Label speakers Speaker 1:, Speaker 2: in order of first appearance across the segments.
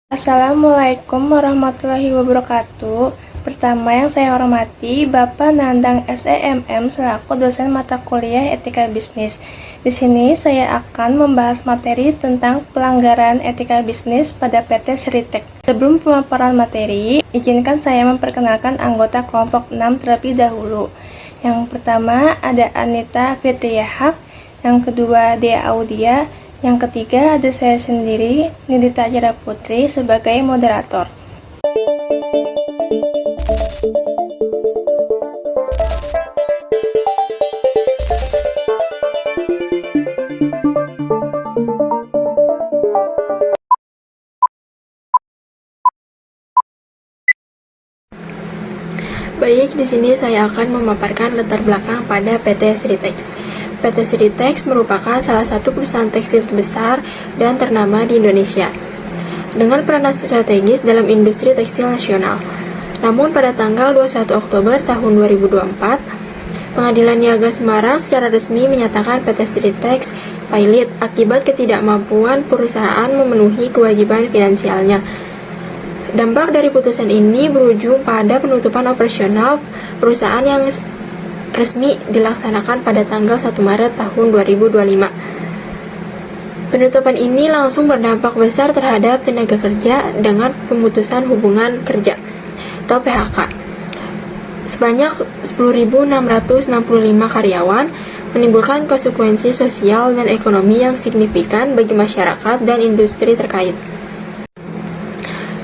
Speaker 1: Assalamualaikum warahmatullahi wabarakatuh. Pertama yang saya hormati Bapak Nandang SEMM selaku dosen mata kuliah Etika Bisnis. Di sini saya akan membahas materi tentang pelanggaran etika bisnis pada PT Sritek. Sebelum pemaparan materi, izinkan saya memperkenalkan anggota kelompok 6 terlebih dahulu. Yang pertama ada Anita Fitriahak, yang kedua Dea Audia, yang ketiga ada saya sendiri, Nidita Ajara Putri sebagai moderator.
Speaker 2: Baik, di sini saya akan memaparkan latar belakang pada PT Sritek. PT Sritek merupakan salah satu perusahaan tekstil terbesar dan ternama di Indonesia, dengan peranan strategis dalam industri tekstil nasional. Namun pada tanggal 21 Oktober tahun 2024, Pengadilan Niaga Semarang secara resmi menyatakan PT Sritek pailit akibat ketidakmampuan perusahaan memenuhi kewajiban finansialnya. Dampak dari putusan ini berujung pada penutupan operasional perusahaan yang resmi dilaksanakan pada tanggal 1 Maret tahun 2025. Penutupan ini langsung berdampak besar terhadap tenaga kerja dengan pemutusan hubungan kerja atau PHK. Sebanyak 10.665 karyawan, menimbulkan konsekuensi sosial dan ekonomi yang signifikan bagi masyarakat dan industri terkait.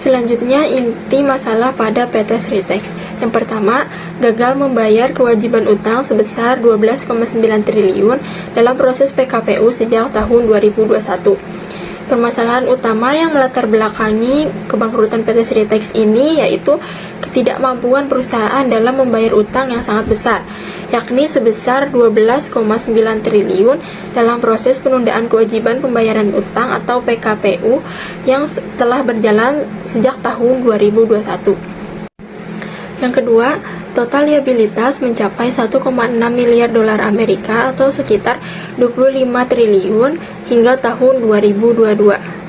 Speaker 2: Selanjutnya, inti masalah pada PT Sritek. Yang pertama, gagal membayar kewajiban utang sebesar 12,9 triliun dalam proses PKPU sejak tahun 2021. Permasalahan utama yang melatar belakangi kebangkrutan PT Sritek ini yaitu ketidakmampuan perusahaan dalam membayar utang yang sangat besar, yakni sebesar 12,9 triliun dalam proses penundaan kewajiban pembayaran utang atau PKPU yang telah berjalan sejak tahun 2021. Yang kedua, total liabilitas mencapai 1,6 miliar dolar Amerika atau sekitar 25 triliun hingga tahun 2022.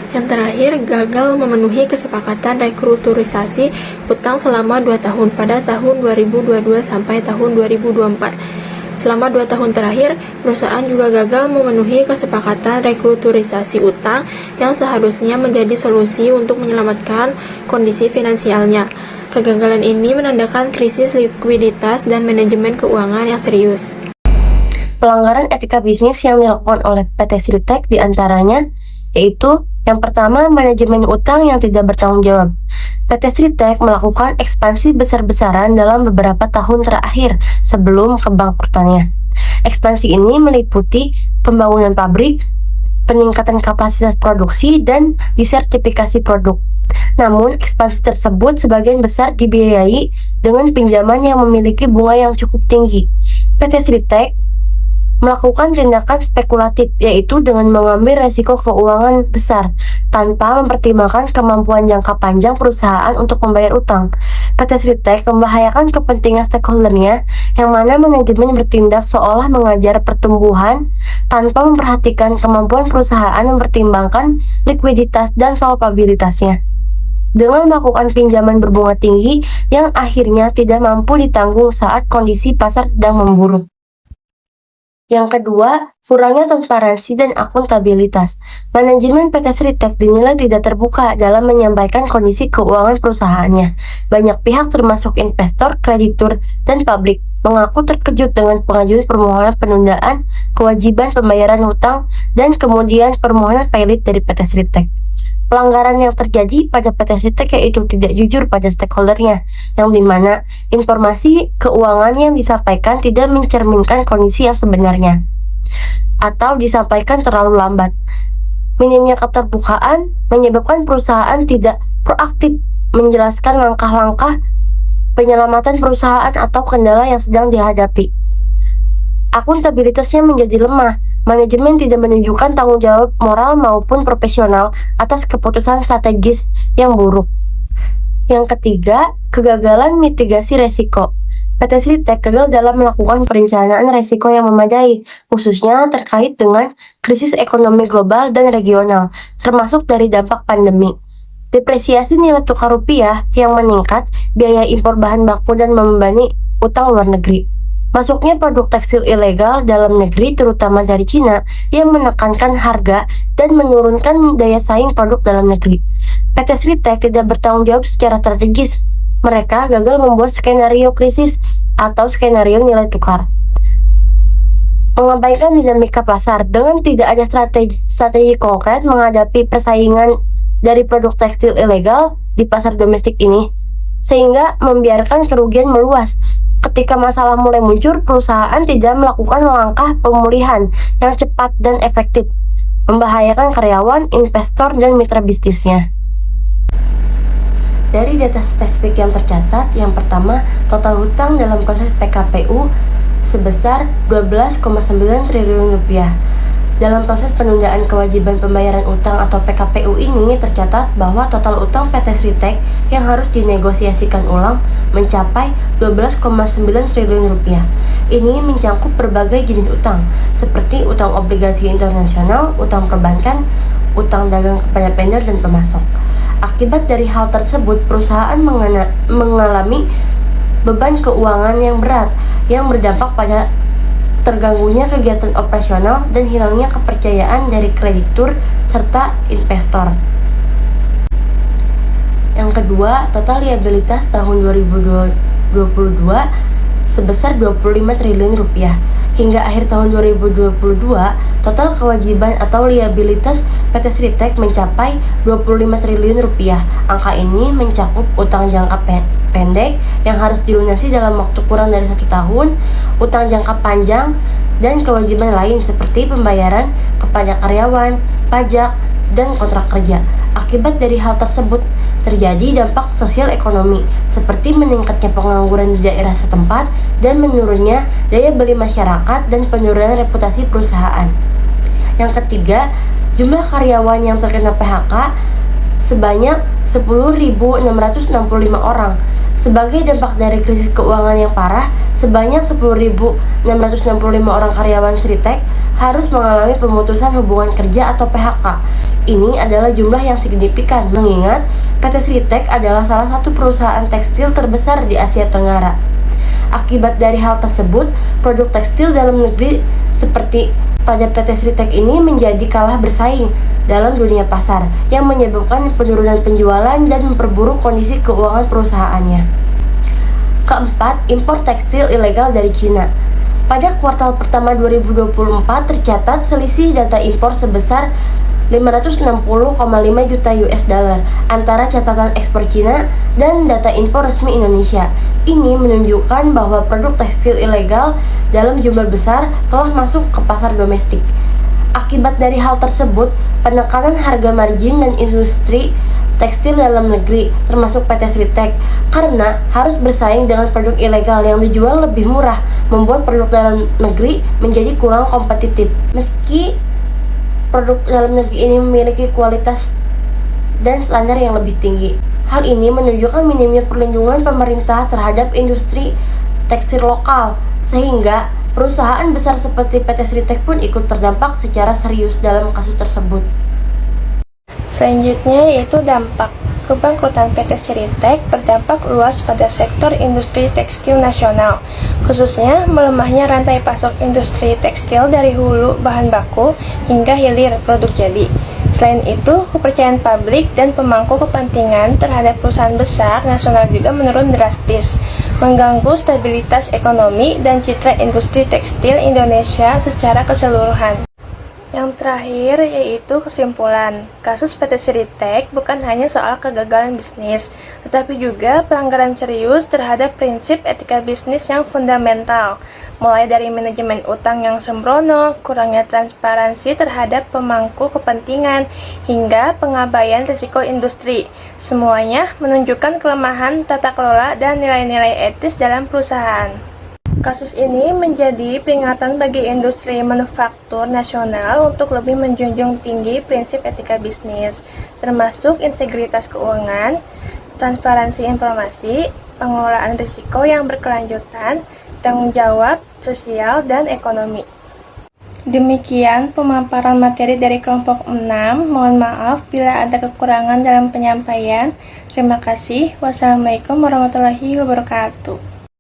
Speaker 2: Yang terakhir, gagal memenuhi kesepakatan restrukturisasi utang selama 2 tahun pada tahun 2022 sampai tahun 2024. Selama 2 tahun terakhir, perusahaan juga gagal memenuhi kesepakatan restrukturisasi utang yang seharusnya menjadi solusi untuk menyelamatkan kondisi finansialnya. Kegagalan ini menandakan krisis likuiditas dan manajemen keuangan yang serius.
Speaker 3: Pelanggaran etika bisnis yang dilakukan oleh PT Sritek diantaranya yaitu yang pertama, manajemen utang yang tidak bertanggung jawab. PT Sritek melakukan ekspansi besar-besaran dalam beberapa tahun terakhir sebelum kebangkrutannya. Ekspansi ini meliputi pembangunan pabrik, peningkatan kapasitas produksi, dan disertifikasi produk. Namun, ekspansi tersebut sebagian besar dibiayai dengan pinjaman yang memiliki bunga yang cukup tinggi. PT Sritek melakukan tindakan spekulatif, yaitu dengan mengambil resiko keuangan besar tanpa mempertimbangkan kemampuan jangka panjang perusahaan untuk membayar utang. PT Sritek membahayakan kepentingan stakeholdernya, yang mana manajemen bertindak seolah mengajar pertumbuhan tanpa memperhatikan kemampuan perusahaan mempertimbangkan likuiditas dan solvabilitasnya. Dengan melakukan pinjaman berbunga tinggi yang akhirnya tidak mampu ditanggung saat kondisi pasar sedang memburuk. Yang kedua, kurangnya transparansi dan akuntabilitas. Manajemen PT Sritek dinilai tidak terbuka dalam menyampaikan kondisi keuangan perusahaannya. Banyak pihak termasuk investor, kreditur, dan publik mengaku terkejut dengan pengajuan permohonan penundaan kewajiban pembayaran hutang dan kemudian permohonan pailit dari PT Sritek. Pelanggaran yang terjadi pada PT Sritek yaitu tidak jujur pada stakeholdernya, yang dimana informasi keuangan yang disampaikan tidak mencerminkan kondisi yang sebenarnya, atau disampaikan terlalu lambat. Minimnya keterbukaan menyebabkan perusahaan tidak proaktif menjelaskan langkah-langkah penyelamatan perusahaan atau kendala yang sedang dihadapi. Akuntabilitasnya menjadi lemah. Manajemen tidak menunjukkan tanggung jawab moral maupun profesional atas keputusan strategis yang buruk. Yang ketiga, kegagalan mitigasi resiko. PT Sritek gagal dalam melakukan perencanaan resiko yang memadai, khususnya terkait dengan krisis ekonomi global dan regional, termasuk dari dampak pandemi. Depresiasi nilai tukar rupiah yang meningkat, biaya impor bahan baku dan membebani utang luar negeri. Masuknya produk tekstil ilegal dalam negeri terutama dari Cina yang menekankan harga dan menurunkan daya saing produk dalam negeri. PT Sritek tidak bertanggung jawab secara strategis. Mereka gagal membuat skenario krisis atau skenario nilai tukar. Mengabaikan dinamika pasar dengan tidak ada strategi konkret menghadapi persaingan dari produk tekstil ilegal di pasar domestik ini, sehingga membiarkan kerugian meluas. Ketika masalah mulai muncul, perusahaan tidak melakukan langkah pemulihan yang cepat dan efektif, membahayakan karyawan, investor, dan mitra bisnisnya. Dari data spesifik yang tercatat, yang pertama, total hutang dalam proses PKPU sebesar 12,9 triliun rupiah. Dalam proses penundaan kewajiban pembayaran utang atau PKPU ini tercatat bahwa total utang PT Sritek yang harus dinegosiasikan ulang mencapai 12,9 triliun rupiah. Ini mencakup berbagai jenis utang seperti utang obligasi internasional, utang perbankan, utang dagang kepada vendor dan pemasok. Akibat dari hal tersebut, perusahaan mengalami beban keuangan yang berat yang berdampak pada terganggunya kegiatan operasional dan hilangnya kepercayaan dari kreditur serta investor. Yang kedua, total liabilitas tahun 2022 sebesar 25 triliun rupiah. Hingga akhir tahun 2022, total kewajiban atau liabilitas PT Sritek mencapai 25 triliun rupiah. Angka ini mencakup utang jangka pendek yang harus dilunasi dalam waktu kurang dari 1 tahun, utang jangka panjang, dan kewajiban lain seperti pembayaran kepada karyawan, pajak, dan kontrak kerja. Akibat dari hal tersebut, terjadi dampak sosial ekonomi seperti meningkatnya pengangguran di daerah setempat dan menurunnya daya beli masyarakat dan penurunan reputasi perusahaan. Yang ketiga, jumlah karyawan yang terkena PHK sebanyak 10.665 orang. Sebagai dampak dari krisis keuangan yang parah, sebanyak 10.665 orang karyawan Sritek harus mengalami pemutusan hubungan kerja atau PHK. Ini adalah jumlah yang signifikan, mengingat PT Sritek adalah salah satu perusahaan tekstil terbesar di Asia Tenggara. Akibat dari hal tersebut, produk tekstil dalam negeri seperti pada PT Sritek ini menjadi kalah bersaing dalam dunia pasar, yang menyebabkan penurunan penjualan dan memperburuk kondisi keuangan perusahaannya. Keempat, impor tekstil ilegal dari Cina. Pada kuartal pertama 2024 tercatat selisih data impor sebesar 560,5 juta US dollar antara catatan ekspor Cina dan data impor resmi Indonesia. Ini menunjukkan bahwa produk tekstil ilegal dalam jumlah besar telah masuk ke pasar domestik. Akibat dari hal tersebut, penekanan harga margin dan industri tekstil dalam negeri, termasuk PT Sritek, karena harus bersaing dengan produk ilegal yang dijual lebih murah, membuat produk dalam negeri menjadi kurang kompetitif. Meski produk dalam negeri ini memiliki kualitas dan standar yang lebih tinggi, hal ini menunjukkan minimnya perlindungan pemerintah terhadap industri tekstil lokal, sehingga perusahaan besar seperti PT Sritek pun ikut terdampak secara serius dalam kasus tersebut.
Speaker 1: Selanjutnya yaitu dampak. Kebangkrutan PT Sritek berdampak luas pada sektor industri tekstil nasional, khususnya melemahnya rantai pasok industri tekstil dari hulu bahan baku hingga hilir produk jadi. Selain itu, kepercayaan publik dan pemangku kepentingan terhadap perusahaan besar nasional juga menurun drastis, mengganggu stabilitas ekonomi dan citra industri tekstil Indonesia secara keseluruhan. Yang terakhir yaitu kesimpulan. Kasus PT Sritek bukan hanya soal kegagalan bisnis, tetapi juga pelanggaran serius terhadap prinsip etika bisnis yang fundamental, mulai dari manajemen utang yang sembrono, kurangnya transparansi terhadap pemangku kepentingan, hingga pengabaian risiko industri. Semuanya menunjukkan kelemahan tata kelola dan nilai-nilai etis dalam perusahaan. Kasus ini menjadi peringatan bagi industri manufaktur nasional untuk lebih menjunjung tinggi prinsip etika bisnis, termasuk integritas keuangan, transparansi informasi, pengelolaan risiko yang berkelanjutan, tanggung jawab sosial, dan ekonomi. Demikian pemaparan materi dari kelompok 6. Mohon maaf bila ada kekurangan dalam penyampaian. Terima kasih. Wassalamualaikum warahmatullahi wabarakatuh.